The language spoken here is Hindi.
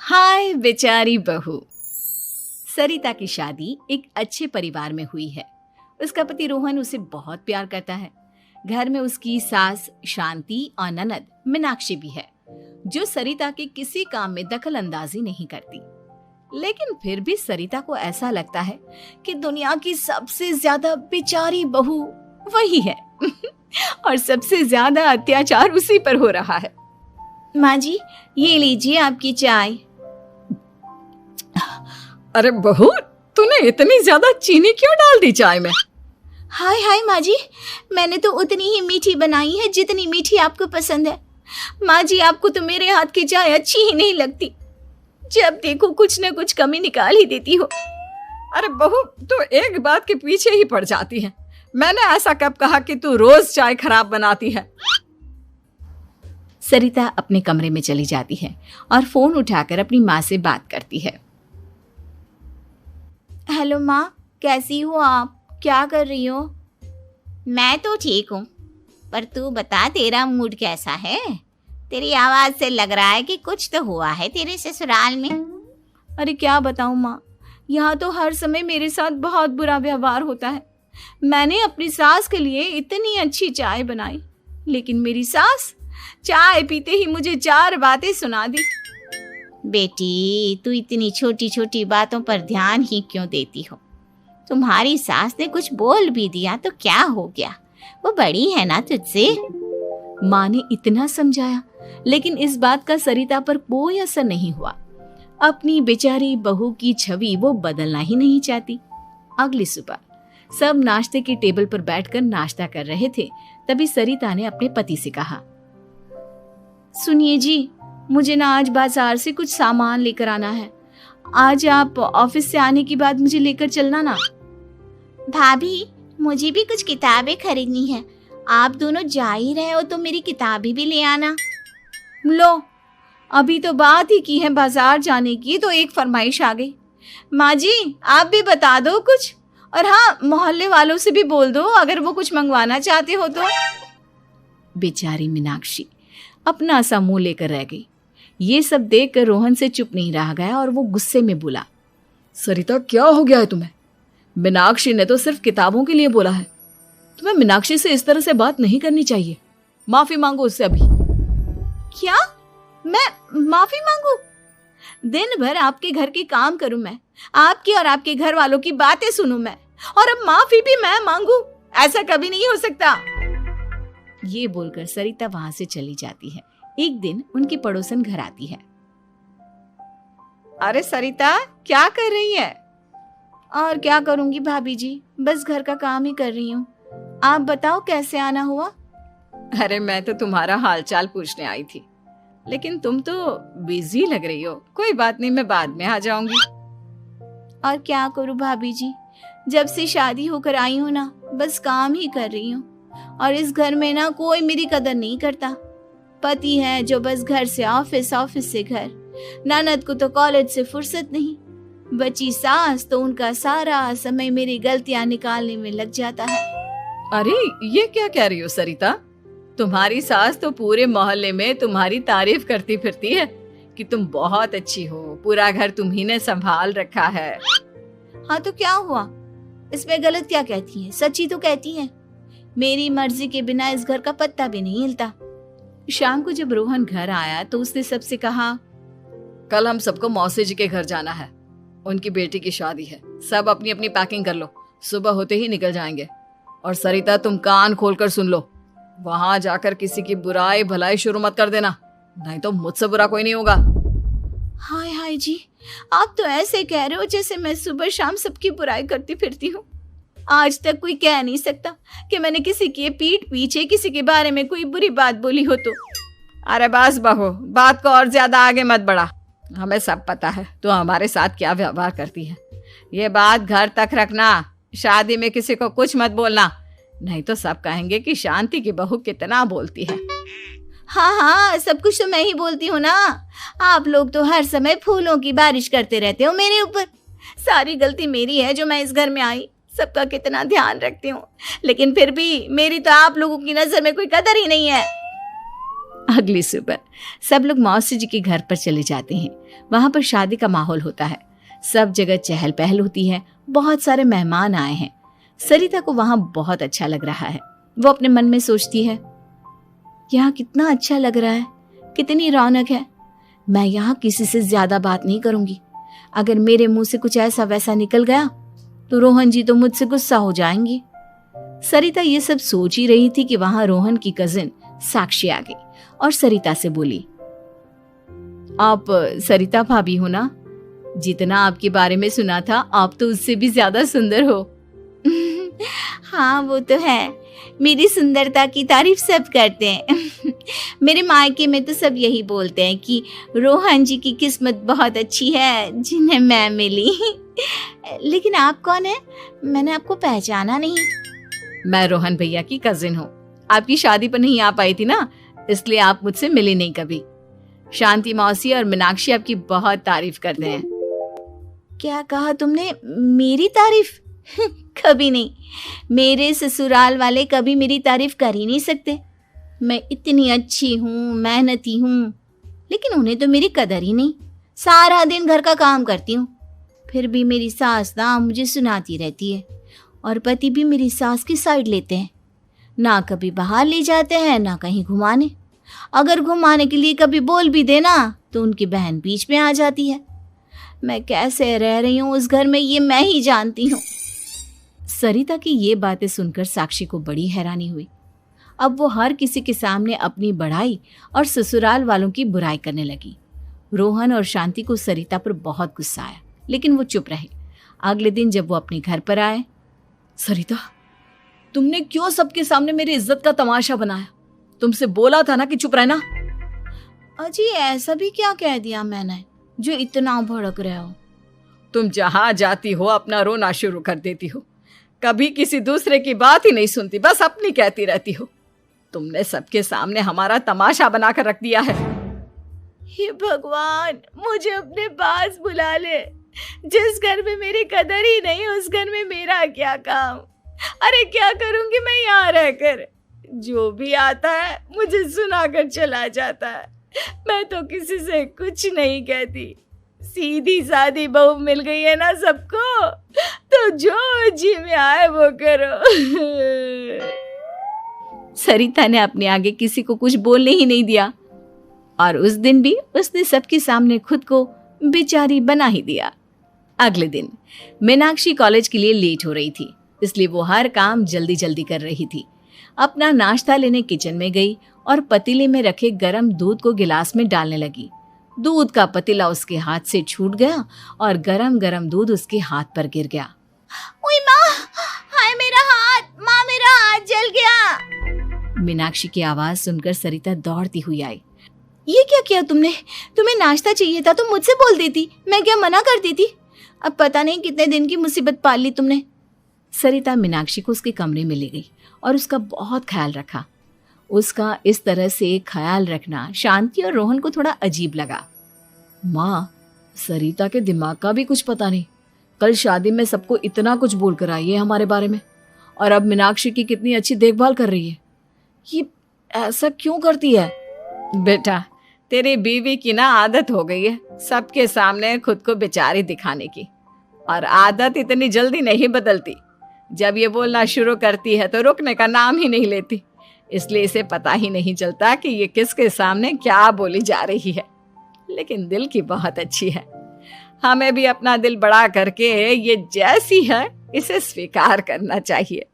हाय बेचारी बहू। सरिता की शादी एक अच्छे परिवार में हुई है। उसका पति रोहन उसे बहुत प्यार करता है। घर में उसकी सास शांति और ननद मीनाक्षी भी है, जो सरिता के किसी काम में दखल अंदाजी नहीं करती। लेकिन फिर भी सरिता को ऐसा लगता है कि दुनिया की सबसे ज्यादा बेचारी बहू वही है और सबसे ज्यादा अत्याचार उसी पर हो रहा है। माँ जी, ये लीजिए आपकी चाय। अरे बहू, तूने इतनी ज्यादा चीनी क्यों डाल दी चाय में? हाय हाय माँ जी, मैंने तो उतनी ही मीठी बनाई है जितनी मीठी आपको पसंद है। माँ जी, आपको तो मेरे हाथ की चाय अच्छी ही नहीं लगती। जब देखो कुछ न कुछ कमी निकाल ही देती हो। अरे बहू, तू एक बात के पीछे ही पड़ जाती है। मैंने ऐसा कब कहा कि तू रोज चाय खराब बनाती है? सरिता अपने कमरे में चली जाती है और फोन उठाकर अपनी माँ से बात करती है। हेलो माँ, कैसी हो आप? क्या कर रही हो? मैं तो ठीक हूँ, पर तू बता, तेरा मूड कैसा है? तेरी आवाज से लग रहा है कि कुछ तो हुआ है तेरे ससुराल में। अरे क्या बताऊँ माँ, यहाँ तो हर समय मेरे साथ बहुत बुरा व्यवहार होता है। मैंने अपनी सास के लिए इतनी अच्छी चाय बनाई, लेकिन मेरी सास चाय पीते ही मुझे 4 बातें सुना दी। बेटी, तू इतनी छोटी छोटी बातों पर ध्यान ही क्यों देती हो? तुम्हारी सास ने कुछ बोल भी दिया तो क्या हो गया, वो बड़ी है ना तुझसे। माँ ने इतना समझाया, लेकिन इस बात का सरिता पर कोई असर नहीं हुआ। अपनी बेचारी बहू की छवि वो बदलना ही नहीं चाहती। अगली सुबह सब नाश्ते की टेबल पर बैठकर नाश्ता कर रहे थे। तभी सरिता ने अपने पति से कहा, सुनिए जी, मुझे ना आज बाजार से कुछ सामान लेकर आना है। आज आप ऑफिस से आने के बाद मुझे लेकर चलना ना। भाभी, मुझे भी कुछ किताबें खरीदनी है। आप दोनों जा ही रहे हो तो मेरी किताबें भी ले आना। लो, अभी तो बात ही की है बाजार जाने की, तो एक फरमाइश आ गई। माँ जी, आप भी बता दो कुछ, और हाँ, मोहल्ले वालों से भी बोल दो अगर वो कुछ मंगवाना चाहते हो तो। बेचारी मीनाक्षी अपना सा मुंह लेकर रह गई। ये सब देखकर रोहन से चुप नहीं रह गया और वो गुस्से में बोला, सरिता, क्या हो गया है तुम्हें? मीनाक्षी ने तो सिर्फ किताबों के लिए बोला है। तुम्हें मीनाक्षी से इस तरह से बात नहीं करनी चाहिए। माफी मांगो उससे अभी। क्या? मैं माफी मांगू? दिन भर आपके घर के काम करूं मैं, आपकी और आपके घर वालों की बातें सुनूं मैं, और अब माफी भी मैं मांगू? ऐसा कभी नहीं हो सकता। ये बोलकर सरिता वहां से चली जाती है। एक दिन उनकी पड़ोसन घर आती है। अरे सरिता, क्या कर रही है? और क्या करूंगी भाभी जी, बस घर का काम ही कर रही हूँ। आप बताओ कैसे आना हुआ? अरे मैं तो तुम्हारा हालचाल पूछने आई थी, लेकिन तुम तो बिजी लग रही हो। कोई बात नहीं, मैं बाद में आ जाऊंगी। और क्या करूं भाभी जी, जब से शादी होकर आई हूँ ना, बस काम ही कर रही हूँ। और इस घर में ना कोई मेरी कदर नहीं करता। पति है जो बस घर से ऑफिस, ऑफिस से घर। ननद को तो कॉलेज से फुर्सत नहीं। बची सास तो उनका सारा समय मेरी गलतियां निकालने में लग जाता है। अरे ये क्या कह रही हो सरिता? तुम्हारी सास तो पूरे मोहल्ले में तुम्हारी तारीफ करती फिरती है कि तुम बहुत अच्छी हो, पूरा घर तुम्ही ने संभाल रखा है। हाँ तो क्या हुआ, इसमें गलत क्या कहती है? सच्ची तो कहती है। मेरी मर्जी के बिना इस घर का पत्ता भी नहीं हिलता। शाम को जब रोहन घर आया तो उसने सबसे कहा, कल हम सबको मौसी जी के घर जाना है। उनकी बेटी की शादी है। सब अपनी अपनी पैकिंग कर लो, सुबह होते ही निकल जाएंगे। और सरिता, तुम कान खोलकर सुन लो, वहां जाकर किसी की बुराई भलाई शुरू मत कर देना, नहीं तो मुझसे बुरा कोई नहीं होगा। हाय हाय जी, आप तो ऐसे कह रहे हो जैसे मैं सुबह शाम सबकी बुराई करती फिरती हूँ। आज तक कोई कह नहीं सकता कि मैंने किसी की पीठ पीछे किसी के बारे में कोई बुरी बात बोली हो तो। अरे बस बहू, बात को और ज्यादा आगे मत बढ़ा। हमें सब पता है तू हमारे साथ क्या व्यवहार करती है। ये बात घर तक रखना, शादी में किसी को कुछ मत बोलना, नहीं तो सब कहेंगे कि शांति की बहू कितना बोलती है। हाँ हाँ, सब कुछ तो मैं ही बोलती हूँ ना। आप लोग तो हर समय फूलों की बारिश करते रहते हो मेरे ऊपर। सारी गलती मेरी है जो मैं इस घर में आई। सबका कितना ध्यान रखती हूँ, लेकिन फिर भी मेरी तो आप लोगों की नजर में कोई कदर ही नहीं है। अगली सुबह सब लोग मौसी जी के घर पर चले जाते हैं। वहां पर शादी का माहौल होता है, सब जगह चहल पहल होती है, बहुत सारे मेहमान आए हैं। सरिता को वहां बहुत अच्छा लग रहा है। वो अपने मन में सोचती है, यहाँ कितना अच्छा लग रहा है, कितनी रौनक है। मैं यहाँ किसी से ज्यादा बात नहीं करूंगी। अगर मेरे मुंह से कुछ ऐसा वैसा निकल गया तो रोहन जी तो मुझसे गुस्सा हो जाएंगी। सरिता ये सब सोच ही रही थी कि वहां रोहन की कजिन साक्षी आ गई और सरिता से बोली, आप सरिता भाभी हो ना? जितना आपके बारे में सुना था, आप तो उससे भी ज्यादा सुंदर हो। हाँ वो तो है, मेरी सुंदरता की तारीफ सब करते हैं। मेरे मायके में तो सब यही बोलते हैं कि रोहन जी की किस्मत बहुत अच्छी है जिन्हें मैं मिली। लेकिन आप कौन है? मैंने आपको पहचाना नहीं। मैं रोहन भैया की कजिन हूँ। आपकी शादी पर नहीं आ पाई थी ना, इसलिए आप मुझसे मिली नहीं कभी। शांति मौसी और मीनाक्षी आपकी बहुत तारीफ करते हैं। क्या कहा तुमने? मेरी तारीफ? कभी नहीं। मेरे ससुराल वाले कभी मेरी तारीफ कर ही नहीं सकते। मैं इतनी अच्छी हूँ, मेहनती हूँ, लेकिन उन्हें तो मेरी कदर ही नहीं। सारा दिन घर का काम करती हूँ, फिर भी मेरी सास ना मुझे सुनाती रहती है, और पति भी मेरी सास की साइड लेते हैं। ना कभी बाहर ले जाते हैं, ना कहीं घुमाने। अगर घुमाने के लिए कभी बोल भी देना तो उनकी बहन बीच में आ जाती है। मैं कैसे रह रही हूँ उस घर में, ये मैं ही जानती हूँ। सरिता की ये बातें सुनकर साक्षी को बड़ी हैरानी हुई। अब वो हर किसी के सामने अपनी बढ़ाई और ससुराल वालों की बुराई करने लगी। रोहन और शांति को सरिता पर बहुत गुस्सा आया, लेकिन वो चुप रहे। अगले दिन जब वो अपने घर पर आए, सरिता, तुमने क्यों सबके सामने मेरी इज्जत का तमाशा बनाया? तुमसे बोला था ना कि चुप रहना। अजी ऐसा भी क्या कह दिया मैंने जो इतना भड़क रहे हो? तुम जहां जाती हो अपना रोना शुरू कर देती हो, कभी किसी दूसरे की बात ही नहीं सुनती, बस अपनी कहती रहती हो। तुमने सबके सामने हमारा तमाशा बनाकर रख दिया है। हे भगवान, मुझे अपने पास बुला ले। जिस घर में मेरी कदर ही नहीं, उस घर में मेरा क्या काम? अरे क्या करूंगी मैं यहाँ रहकर? जो भी आता है मुझे सुनाकर चला जाता है। मैं तो किसी से कुछ नहीं कहती। सीधी सादी बहू मिल गई है ना सबको, तो जो जी में आए वो करो। सरिता ने अपने आगे किसी को कुछ बोलने ही नहीं दिया, और उस दिन भी उसने सबके सामने खुद को बेचारी बना ही दिया। अगले दिन मीनाक्षी कॉलेज के लिए लेट हो रही थी, इसलिए वो हर काम जल्दी जल्दी कर रही थी। अपना नाश्ता लेने किचन में गई और पतीले में रखे गरम दूध को गिलास में डालने लगी। दूध का पतीला उसके हाथ से छूट गया और गरम गरम दूध उसके हाथ पर गिर गया। ओए माँ, हाय मेरा हाथ, माँ मेरा हाथ जल गया। मीनाक्षी की आवाज सुनकर सरिता दौड़ती हुई आई। ये क्या किया तुमने? तुम्हें नाश्ता चाहिए था तो मुझसे बोल देती, मैं क्या मना कर देती? अब पता नहीं कितने दिन की मुसीबत पाल ली तुमने। सरिता मीनाक्षी को उसके कमरे में ले गई और उसका बहुत ख्याल रखा। उसका इस तरह से ख्याल रखना शांति और रोहन को थोड़ा अजीब लगा। माँ, सरिता के दिमाग का भी कुछ पता नहीं। कल शादी में सबको इतना कुछ बोल कर आई है हमारे बारे में, और अब मीनाक्षी की कितनी अच्छी देखभाल कर रही है। ये ऐसा क्यों करती है? बेटा, तेरी बीवी की ना आदत हो गई है सबके सामने खुद को बेचारी दिखाने की, और आदत इतनी जल्दी नहीं बदलती। जब ये बोलना शुरू करती है तो रुकने का नाम ही नहीं लेती, इसलिए इसे पता ही नहीं चलता कि ये किसके सामने क्या बोली जा रही है। लेकिन दिल की बहुत अच्छी है। हमें भी अपना दिल बड़ा करके ये जैसी है इसे स्वीकार करना चाहिए।